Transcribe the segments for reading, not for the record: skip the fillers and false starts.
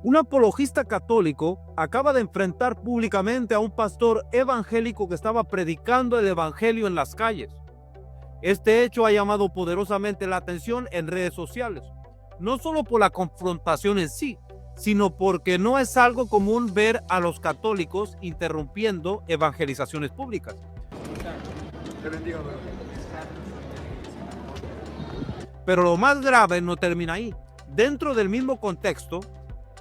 Un apologista católico acaba de enfrentar públicamente a un pastor evangélico que estaba predicando el evangelio en las calles. Este hecho ha llamado poderosamente la atención en redes sociales, no solo por la confrontación en sí, sino porque no es algo común ver a los católicos interrumpiendo evangelizaciones públicas. Pero lo más grave no termina ahí. Dentro del mismo contexto,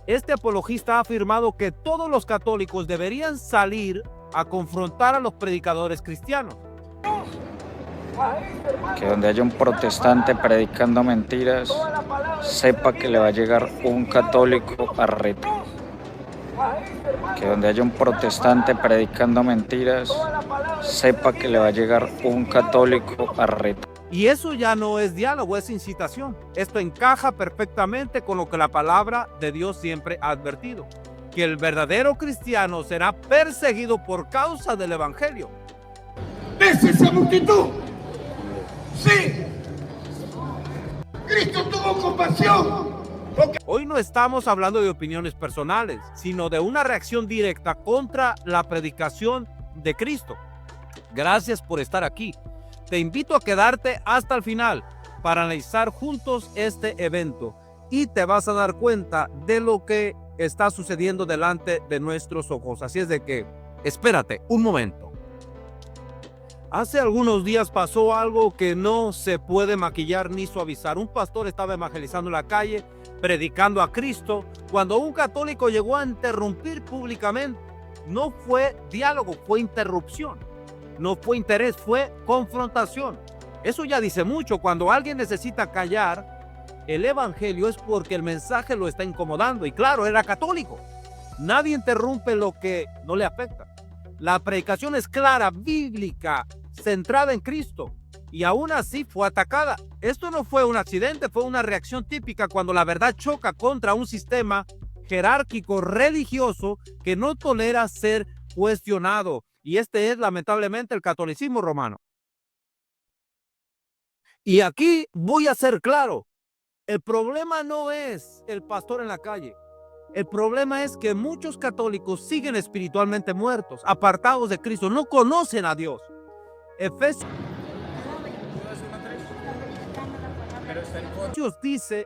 este apologista ha afirmado que todos los católicos deberían salir a confrontar a los predicadores cristianos. Que donde haya un protestante predicando mentiras, sepa que le va a llegar un católico a retar. Que donde haya un protestante predicando mentiras, sepa que le va a llegar un católico a retar. Y eso ya no es diálogo, es incitación. Esto encaja perfectamente con lo que la palabra de Dios siempre ha advertido, que el verdadero cristiano será perseguido por causa del evangelio. ¿Ves esa multitud? Sí. Cristo tuvo compasión. Hoy no estamos hablando de opiniones personales, sino de una reacción directa contra la predicación de Cristo. Gracias por estar aquí. Te invito a quedarte hasta el final para analizar juntos este evento y te vas a dar cuenta de lo que está sucediendo delante de nuestros ojos. Así es de que, espérate un momento. Hace algunos días pasó algo que no se puede maquillar ni suavizar. Un pastor estaba evangelizando en la calle, predicando a Cristo, cuando un católico llegó a interrumpir públicamente. No fue diálogo, fue interrupción. No fue interés, fue confrontación. Eso ya dice mucho. Cuando alguien necesita callar el evangelio es porque el mensaje lo está incomodando. Y claro, era católico. Nadie interrumpe lo que no le afecta. La predicación es clara, bíblica, centrada en Cristo. Y aún así fue atacada. Esto no fue un accidente, fue una reacción típica cuando la verdad choca contra un sistema jerárquico religioso que no tolera ser cuestionado. Y este es lamentablemente el catolicismo romano. Y aquí voy a ser claro. El problema no es el pastor en la calle. El problema es que muchos católicos siguen espiritualmente muertos, apartados de Cristo, no conocen a Dios. Efesios dice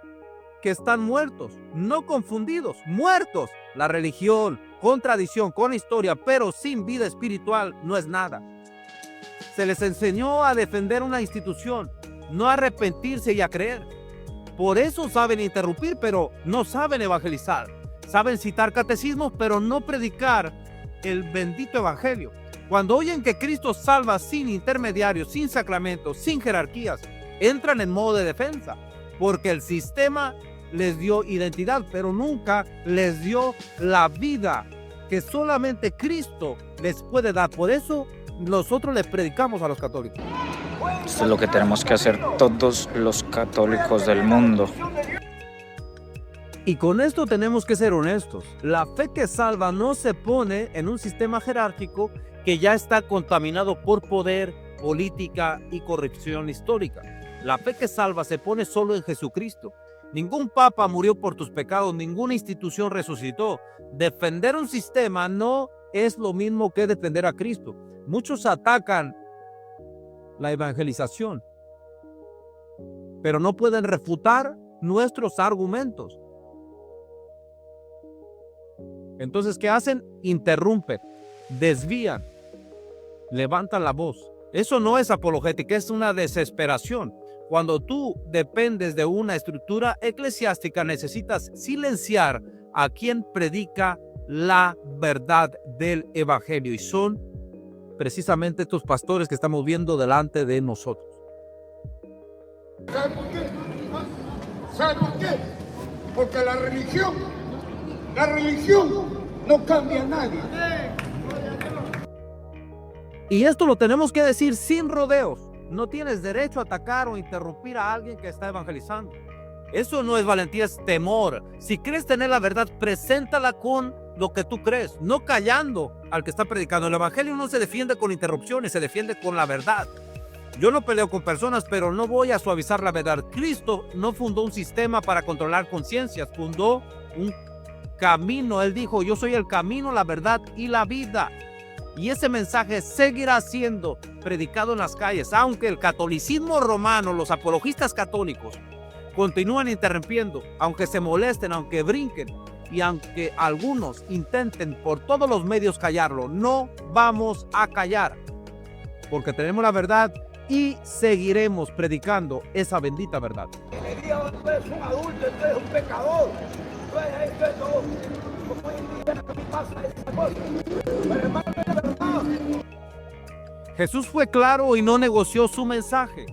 que están muertos, no confundidos, muertos. La religión, con tradición, con historia, pero sin vida espiritual no es nada. Se les enseñó a defender una institución, no a arrepentirse y a creer. Por eso saben interrumpir, pero no saben evangelizar. Saben citar catecismos, pero no predicar el bendito evangelio. Cuando oyen que Cristo salva sin intermediarios, sin sacramentos, sin jerarquías, entran en modo de defensa, porque el sistema les dio identidad, pero nunca les dio la vida que solamente Cristo les puede dar. Por eso nosotros les predicamos a los católicos. Esto es lo que tenemos que hacer todos los católicos del mundo. Y con esto tenemos que ser honestos. La fe que salva no se pone en un sistema jerárquico que ya está contaminado por poder, política y corrupción histórica. La fe que salva se pone solo en Jesucristo. Ningún papa murió por tus pecados, ninguna institución resucitó. Defender un sistema no es lo mismo que defender a Cristo. Muchos atacan la evangelización, pero no pueden refutar nuestros argumentos. Entonces, ¿qué hacen? Interrumpen, desvían, levantan la voz. Eso no es apologética, es una desesperación. Cuando tú dependes de una estructura eclesiástica, necesitas silenciar a quien predica la verdad del evangelio. Y son precisamente estos pastores que estamos viendo delante de nosotros. ¿Sabe por qué? ¿Sabe por qué? Porque la religión no cambia a nadie. Y esto lo tenemos que decir sin rodeos. No tienes derecho a atacar o interrumpir a alguien que está evangelizando. Eso no es valentía, es temor. Si crees tener la verdad, preséntala con lo que tú crees, no callando al que está predicando. El evangelio no se defiende con interrupciones, se defiende con la verdad. Yo no peleo con personas, pero no voy a suavizar la verdad. Cristo no fundó un sistema para controlar conciencias, fundó un camino. Él dijo, yo soy el camino, la verdad y la vida. Y ese mensaje seguirá siendo predicado en las calles, aunque el catolicismo romano, los apologistas católicos, continúan interrumpiendo, aunque se molesten, aunque brinquen y aunque algunos intenten por todos los medios callarlo. No vamos a callar, porque tenemos la verdad y seguiremos predicando esa bendita verdad. Tú eres un adulto, tú eres un pecador. Tú eres esto, esto. ¿Cómo es que me pasa esta cosa? Pero hermano, es verdad. Jesús fue claro y no negoció su mensaje.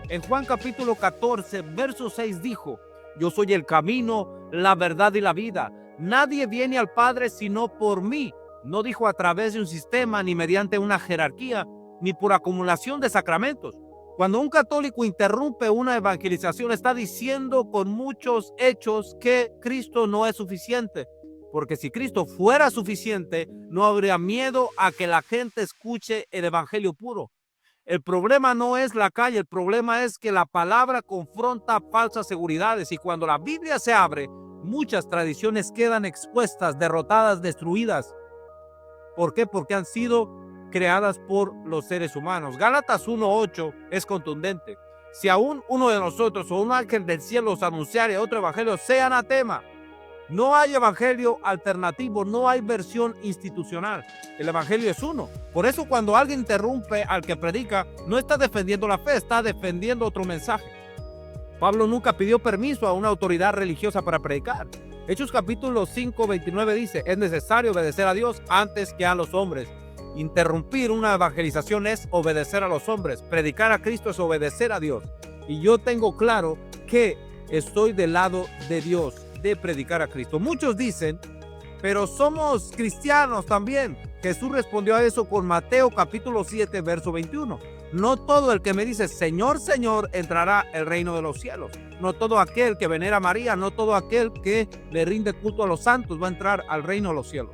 En Juan capítulo 14, verso 6 dijo, yo soy el camino, la verdad y la vida. Nadie viene al Padre sino por mí. No dijo a través de un sistema, ni mediante una jerarquía, ni por acumulación de sacramentos. Cuando un católico interrumpe una evangelización, está diciendo con muchos hechos que Cristo no es suficiente. Porque si Cristo fuera suficiente, no habría miedo a que la gente escuche el evangelio puro. El problema no es la calle, el problema es que la palabra confronta falsas seguridades, y cuando la Biblia se abre, muchas tradiciones quedan expuestas, derrotadas, destruidas. ¿Por qué? Porque han sido creadas por los seres humanos. Gálatas 1:8 es contundente. Si aún uno de nosotros o un ángel del cielo os anunciare otro evangelio, sea anatema. No hay evangelio alternativo, no hay versión institucional. El evangelio es uno. Por eso cuando alguien interrumpe al que predica, no está defendiendo la fe, está defendiendo otro mensaje. Pablo nunca pidió permiso a una autoridad religiosa para predicar. Hechos capítulo 5:29 dice, es necesario obedecer a Dios antes que a los hombres. Interrumpir una evangelización es obedecer a los hombres. Predicar a Cristo es obedecer a Dios. Y yo tengo claro que estoy del lado de Dios, de predicar a Cristo. Muchos dicen, pero somos cristianos también. Jesús respondió a eso con Mateo capítulo 7, verso 21. No todo el que me dice, Señor, Señor, entrará el reino de los cielos. No todo aquel que venera a María, no todo aquel que le rinde culto a los santos va a entrar al reino de los cielos.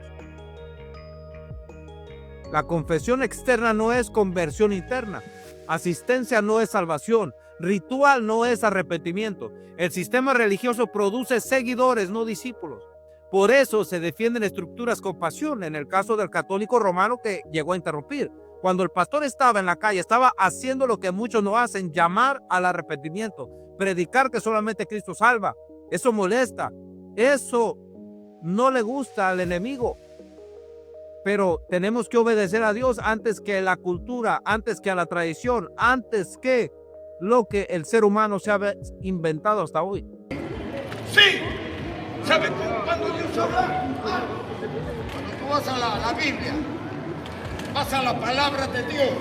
La confesión externa no es conversión interna. Asistencia no es salvación. Ritual no es arrepentimiento. El sistema religioso produce seguidores, no discípulos. Por eso se defienden estructuras con pasión. En el caso del católico romano que llegó a interrumpir. Cuando el pastor estaba en la calle, estaba haciendo lo que muchos no hacen, llamar al arrepentimiento, predicar que solamente Cristo salva. Eso molesta. Eso no le gusta al enemigo. Pero tenemos que obedecer a Dios antes que la cultura, antes que a la tradición, antes que lo que el ser humano se ha inventado hasta hoy. Sí, ¿sabes cuándo Dios habla? Cuando tú vas a la Biblia, vas a la palabra de Dios.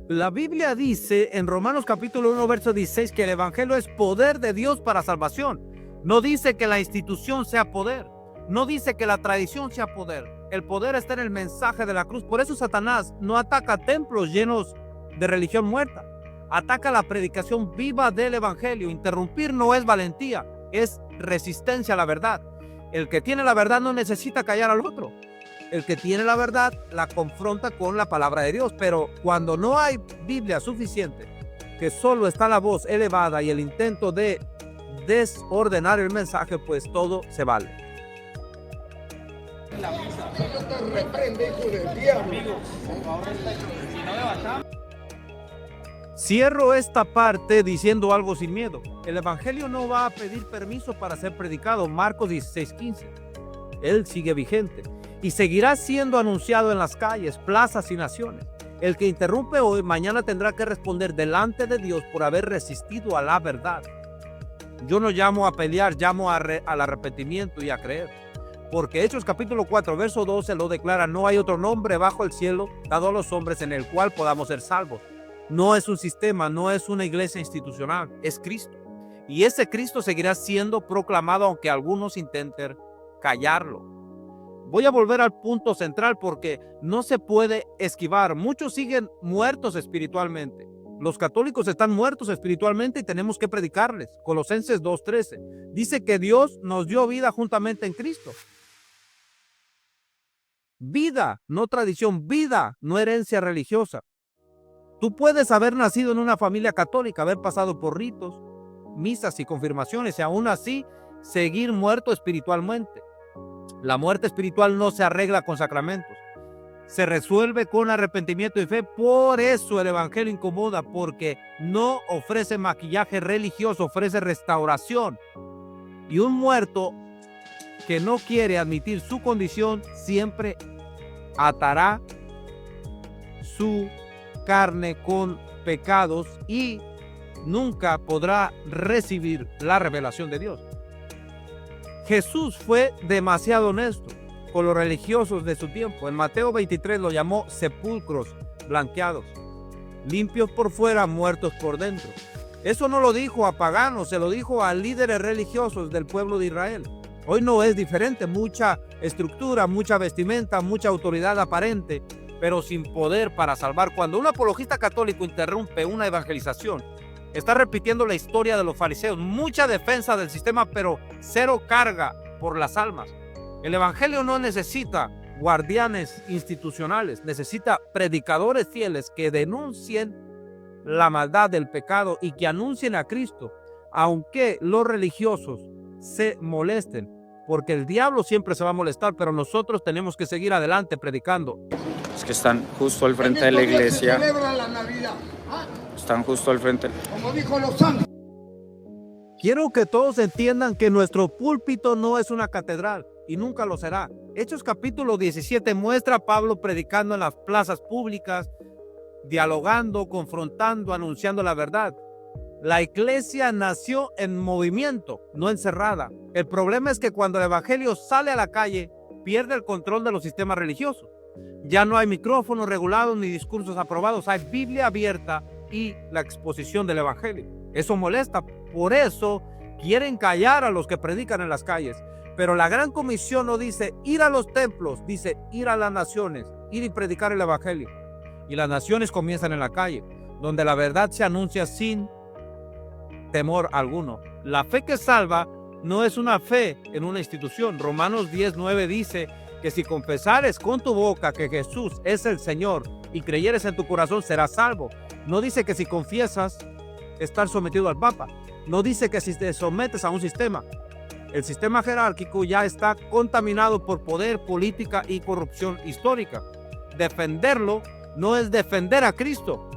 La Biblia dice en Romanos capítulo 1, verso 16 que el evangelio es poder de Dios para salvación. No dice que la institución sea poder. No dice que la tradición sea poder. El poder está en el mensaje de la cruz. Por eso Satanás no ataca templos llenos de religión muerta. Ataca la predicación viva del evangelio. Interrumpir no es valentía, es resistencia a la verdad. El que tiene la verdad no necesita callar al otro. El que tiene la verdad la confronta con la palabra de Dios. Pero cuando no hay Biblia suficiente, que solo está la voz elevada y el intento de desordenar el mensaje, pues todo se vale. Señor te reprende, hijo del diablo. Cierro esta parte diciendo algo sin miedo. El evangelio no va a pedir permiso para ser predicado. Marcos 16:15. Él sigue vigente y seguirá siendo anunciado en las calles, plazas y naciones. El que interrumpe hoy, mañana tendrá que responder delante de Dios por haber resistido a la verdad. Yo no llamo a pelear, llamo al arrepentimiento y a creer. Porque Hechos capítulo 4, verso 12 lo declara, no hay otro nombre bajo el cielo dado a los hombres en el cual podamos ser salvos. No es un sistema, no es una iglesia institucional, es Cristo. Y ese Cristo seguirá siendo proclamado aunque algunos intenten callarlo. Voy a volver al punto central porque no se puede esquivar. Muchos siguen muertos espiritualmente. Los católicos están muertos espiritualmente y tenemos que predicarles. Colosenses 2:13 dice que Dios nos dio vida juntamente en Cristo. Vida, no tradición, vida, no herencia religiosa. Tú puedes haber nacido en una familia católica, haber pasado por ritos, misas y confirmaciones y aún así seguir muerto espiritualmente. La muerte espiritual no se arregla con sacramentos, se resuelve con arrepentimiento y fe. Por eso el evangelio incomoda, porque no ofrece maquillaje religioso, ofrece restauración. Y un muerto que no quiere admitir su condición siempre atará su carne con pecados y nunca podrá recibir la revelación de Dios. Jesús fue demasiado honesto con los religiosos de su tiempo. En Mateo 23 lo llamó sepulcros blanqueados, limpios por fuera, muertos por dentro. Eso no lo dijo a paganos, se lo dijo a líderes religiosos del pueblo de Israel. Hoy no es diferente, mucha estructura, mucha vestimenta, mucha autoridad aparente, pero sin poder para salvar. Cuando un apologista católico interrumpe una evangelización, está repitiendo la historia de los fariseos. Mucha defensa del sistema, pero cero carga por las almas. El evangelio no necesita guardianes institucionales, necesita predicadores fieles que denuncien la maldad del pecado y que anuncien a Cristo, aunque los religiosos se molesten, porque el diablo siempre se va a molestar, pero nosotros tenemos que seguir adelante predicando. Es que están justo al frente de la iglesia. Se celebra la Navidad. Están justo al frente. Como dijo los santos. Quiero que todos entiendan que nuestro púlpito no es una catedral y nunca lo será. Hechos capítulo 17 muestra a Pablo predicando en las plazas públicas, dialogando, confrontando, anunciando la verdad. La iglesia nació en movimiento, no encerrada. El problema es que cuando el evangelio sale a la calle, pierde el control de los sistemas religiosos. Ya no hay micrófonos regulados ni discursos aprobados, hay Biblia abierta y la exposición del evangelio. Eso molesta, por eso quieren callar a los que predican en las calles. Pero la gran comisión no dice ir a los templos, dice ir a las naciones, ir y predicar el evangelio. Y las naciones comienzan en la calle, donde la verdad se anuncia sin temor alguno. La fe que salva no es una fe en una institución. Romanos 10:9 dice que si confesares con tu boca que Jesús es el Señor y creyeres en tu corazón, serás salvo. No dice que si confiesas estar sometido al Papa. No dice que si te sometes a un sistema. El sistema jerárquico ya está contaminado por poder, política y corrupción histórica. Defenderlo no es defender a Cristo.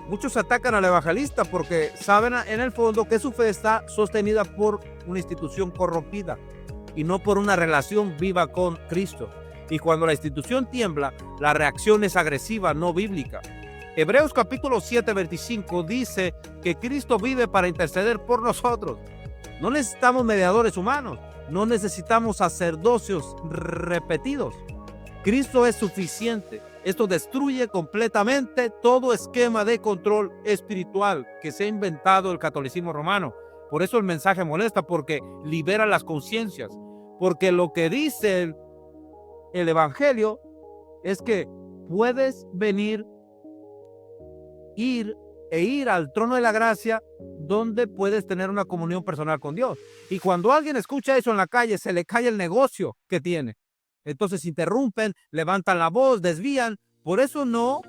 Muchos atacan al evangelista porque saben en el fondo que su fe está sostenida por una institución corrompida y no por una relación viva con Cristo. Y cuando la institución tiembla, la reacción es agresiva, no bíblica. Hebreos capítulo 7:25 dice que Cristo vive para interceder por nosotros. No necesitamos mediadores humanos, no necesitamos sacerdocios repetidos. Cristo es suficiente. Esto destruye completamente todo esquema de control espiritual que se ha inventado el catolicismo romano. Por eso el mensaje molesta, porque libera las conciencias. Porque lo que dice el evangelio es que puedes venir, ir al trono de la gracia, donde puedes tener una comunión personal con Dios. Y cuando alguien escucha eso en la calle, se le cae el negocio que tiene. Entonces interrumpen, levantan la voz, desvían. Por eso no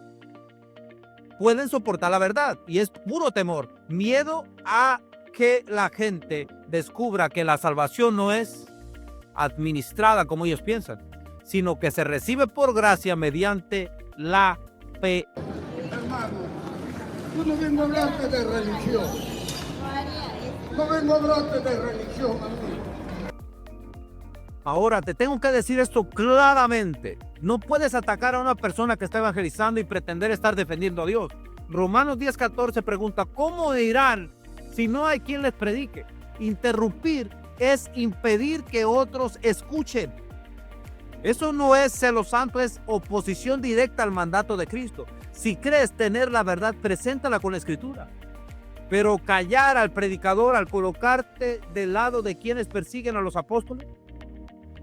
pueden soportar la verdad. Y es puro temor, miedo a que la gente descubra que la salvación no es administrada como ellos piensan, sino que se recibe por gracia mediante la fe. Hermano, yo no vengo a hablarte de religión. No vengo a hablarte de religión, amigo. Ahora te tengo que decir esto claramente. No puedes atacar a una persona que está evangelizando y pretender estar defendiendo a Dios. Romanos 10:14 pregunta, ¿cómo irán si no hay quien les predique? Interrumpir es impedir que otros escuchen. Eso no es celo santo, es oposición directa al mandato de Cristo. Si crees tener la verdad, preséntala con la Escritura. Pero callar al predicador al colocarte del lado de quienes persiguen a los apóstoles.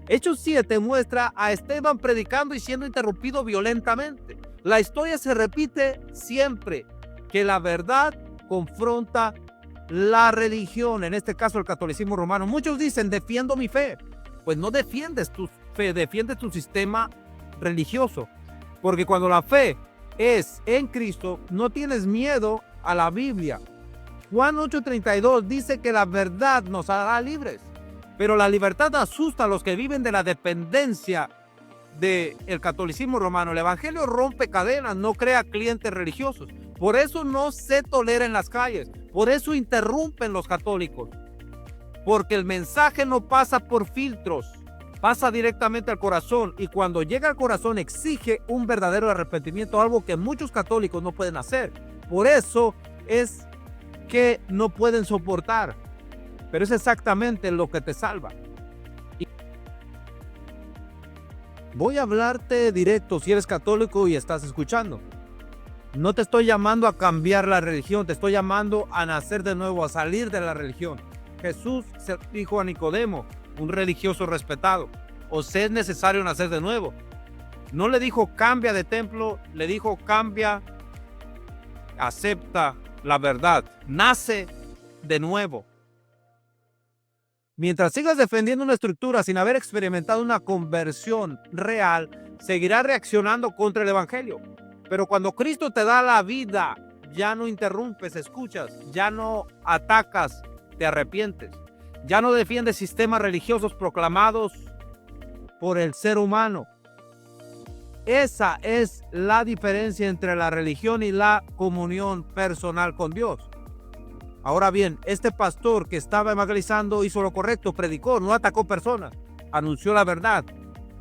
Hechos 7 muestra a Esteban predicando y siendo interrumpido violentamente. La historia se repite siempre, que la verdad confronta la religión, en este caso el catolicismo romano. Muchos dicen, defiendo mi fe. Pues no defiendes tu fe, defiendes tu sistema religioso. Porque cuando la fe es en Cristo, no tienes miedo a la Biblia. Juan 8:32 dice que la verdad nos hará libres. Pero la libertad asusta a los que viven de la dependencia del catolicismo romano. El evangelio rompe cadenas, no crea clientes religiosos. Por eso no se tolera en las calles. Por eso interrumpen los católicos. Porque el mensaje no pasa por filtros, pasa directamente al corazón. Y cuando llega al corazón exige un verdadero arrepentimiento, algo que muchos católicos no pueden hacer. Por eso es que no pueden soportar. Pero es exactamente lo que te salva. Voy a hablarte directo si eres católico y estás escuchando. No te estoy llamando a cambiar la religión, te estoy llamando a nacer de nuevo, a salir de la religión. Jesús se dijo a Nicodemo, un religioso respetado, os es necesario nacer de nuevo. No le dijo cambia de templo, le dijo cambia, acepta la verdad, nace de nuevo. Mientras sigas defendiendo una estructura sin haber experimentado una conversión real, seguirás reaccionando contra el evangelio. Pero cuando Cristo te da la vida, ya no interrumpes, escuchas, ya no atacas, te arrepientes. Ya no defiendes sistemas religiosos proclamados por el ser humano. Esa es la diferencia entre la religión y la comunión personal con Dios. Ahora bien, este pastor que estaba evangelizando hizo lo correcto, predicó, no atacó personas, anunció la verdad.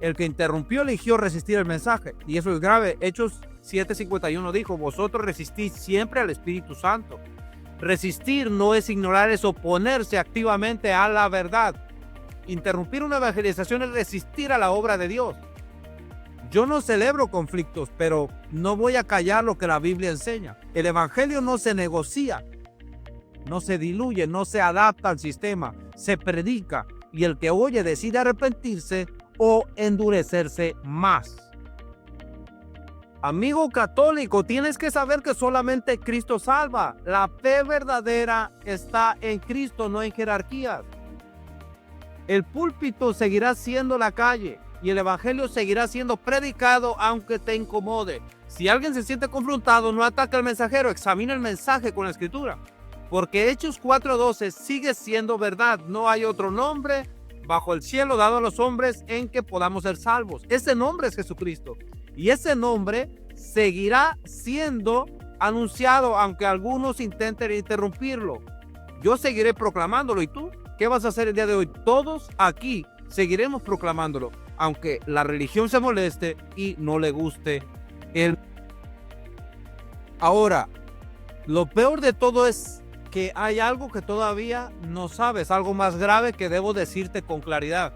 El que interrumpió eligió resistir el mensaje, y eso es grave. Hechos 7:51 dijo, vosotros resistís siempre al Espíritu Santo. Resistir no es ignorar, es oponerse activamente a la verdad. Interrumpir una evangelización es resistir a la obra de Dios. Yo no celebro conflictos, pero no voy a callar lo que la Biblia enseña. El evangelio no se negocia, no se diluye, no se adapta al sistema, se predica y el que oye decide arrepentirse o endurecerse más. Amigo católico, tienes que saber que solamente Cristo salva. La fe verdadera está en Cristo, no en jerarquías. El púlpito seguirá siendo la calle y el evangelio seguirá siendo predicado aunque te incomode. Si alguien se siente confrontado, no ataque al mensajero, examina el mensaje con la escritura. Porque Hechos 4:12 sigue siendo verdad. No hay otro nombre bajo el cielo dado a los hombres en que podamos ser salvos. Ese nombre es Jesucristo. Y ese nombre seguirá siendo anunciado aunque algunos intenten interrumpirlo. Yo seguiré proclamándolo. ¿Y tú? ¿Qué vas a hacer el día de hoy? Todos aquí seguiremos proclamándolo, aunque la religión se moleste y no le guste él. Ahora, lo peor de todo es que hay algo que todavía no sabes, algo más grave que debo decirte con claridad.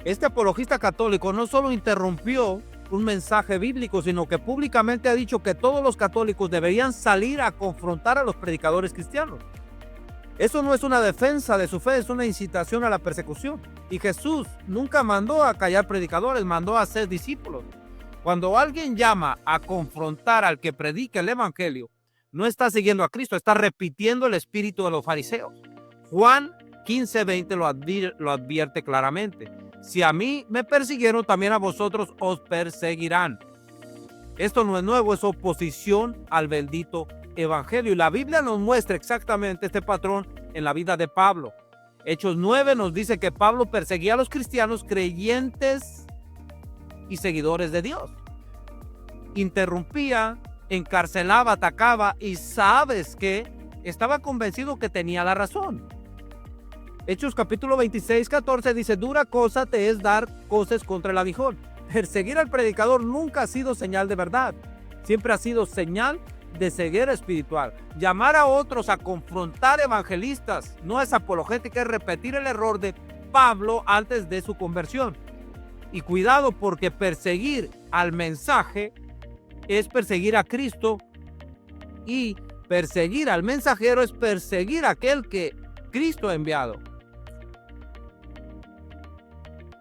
Este apologista católico no solo interrumpió un mensaje bíblico, sino que públicamente ha dicho que todos los católicos deberían salir a confrontar a los predicadores cristianos. Eso no es una defensa de su fe, es una incitación a la persecución. Y Jesús nunca mandó a callar predicadores, mandó a hacer discípulos. Cuando alguien llama a confrontar al que predica el evangelio, no está siguiendo a Cristo, está repitiendo el espíritu de los fariseos. Juan 15:20 lo advierte claramente. Si a mí me persiguieron, también a vosotros os perseguirán. Esto no es nuevo, es oposición al bendito evangelio. Y la Biblia nos muestra exactamente este patrón en la vida de Pablo. Hechos 9 nos dice que Pablo perseguía a los cristianos creyentes y seguidores de Dios. Interrumpía, encarcelaba, atacaba y sabes que estaba convencido que tenía la razón. Hechos capítulo 26:14 dice, dura cosa te es dar coces contra el aguijón. Perseguir al predicador nunca ha sido señal de verdad, siempre ha sido señal de ceguera espiritual. Llamar a otros a confrontar evangelistas no es apologética, es repetir el error de Pablo antes de su conversión. Y cuidado, porque perseguir al mensaje es perseguir a Cristo y perseguir al mensajero es perseguir a aquel que Cristo ha enviado.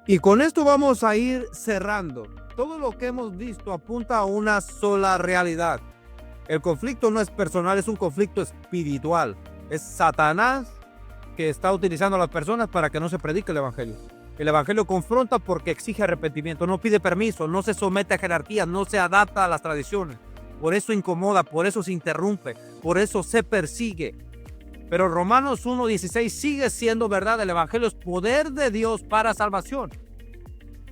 Y con esto vamos a ir cerrando. Todo lo que hemos visto apunta a una sola realidad. El conflicto no es personal, es un conflicto espiritual. Es Satanás que está utilizando a las personas para que no se predique el evangelio. El evangelio confronta porque exige arrepentimiento, no pide permiso, no se somete a jerarquías, no se adapta a las tradiciones. Por eso incomoda, por eso se interrumpe, por eso se persigue. Pero Romanos 1:16 sigue siendo verdad. El evangelio es poder de Dios para salvación.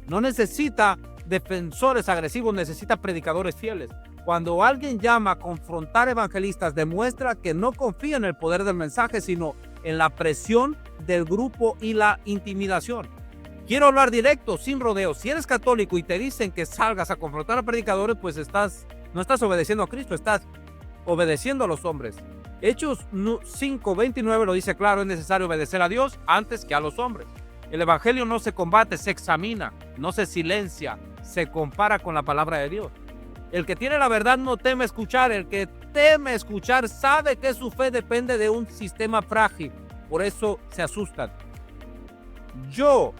No necesita defensores agresivos, necesita predicadores fieles. Cuando alguien llama a confrontar evangelistas, demuestra que no confía en el poder del mensaje, sino en la presión del grupo y la intimidación. Quiero hablar directo, sin rodeos. Si eres católico y te dicen que salgas a confrontar a predicadores, pues no estás obedeciendo a Cristo, estás obedeciendo a los hombres. Hechos 5:29 lo dice claro, es necesario obedecer a Dios antes que a los hombres. El evangelio no se combate, se examina, no se silencia, se compara con la palabra de Dios. El que tiene la verdad no teme escuchar, el que teme escuchar sabe que su fe depende de un sistema frágil, por eso se asustan. Yo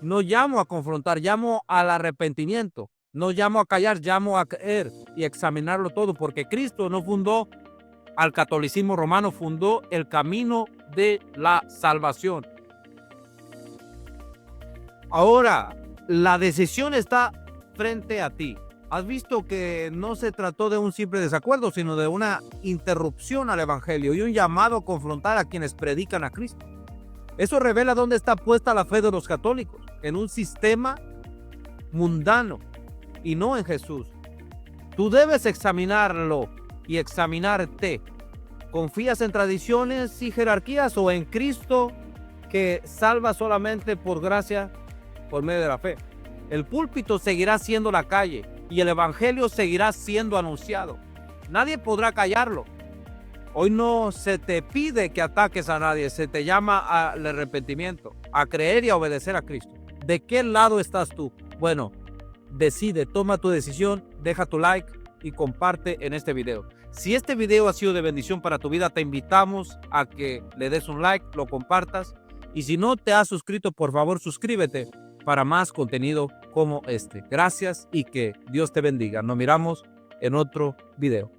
no llamo a confrontar, llamo al arrepentimiento. No llamo a callar, llamo a creer y examinarlo todo, porque Cristo no fundó al catolicismo romano, fundó el camino de la salvación. Ahora, la decisión está frente a ti. Has visto que no se trató de un simple desacuerdo, sino de una interrupción al evangelio y un llamado a confrontar a quienes predican a Cristo. Eso revela dónde está puesta la fe de los católicos, en un sistema mundano y no en Jesús. Tú debes examinarlo y examinarte. ¿Confías en tradiciones y jerarquías o en Cristo que salva solamente por gracia, por medio de la fe? El púlpito seguirá siendo la calle y el evangelio seguirá siendo anunciado. Nadie podrá callarlo. Hoy no se te pide que ataques a nadie, se te llama al arrepentimiento, a creer y a obedecer a Cristo. ¿De qué lado estás tú? Bueno, decide, toma tu decisión, deja tu like y comparte en este video. Si este video ha sido de bendición para tu vida, te invitamos a que le des un like, lo compartas. Y si no te has suscrito, por favor, suscríbete para más contenido como este. Gracias y que Dios te bendiga. Nos miramos en otro video.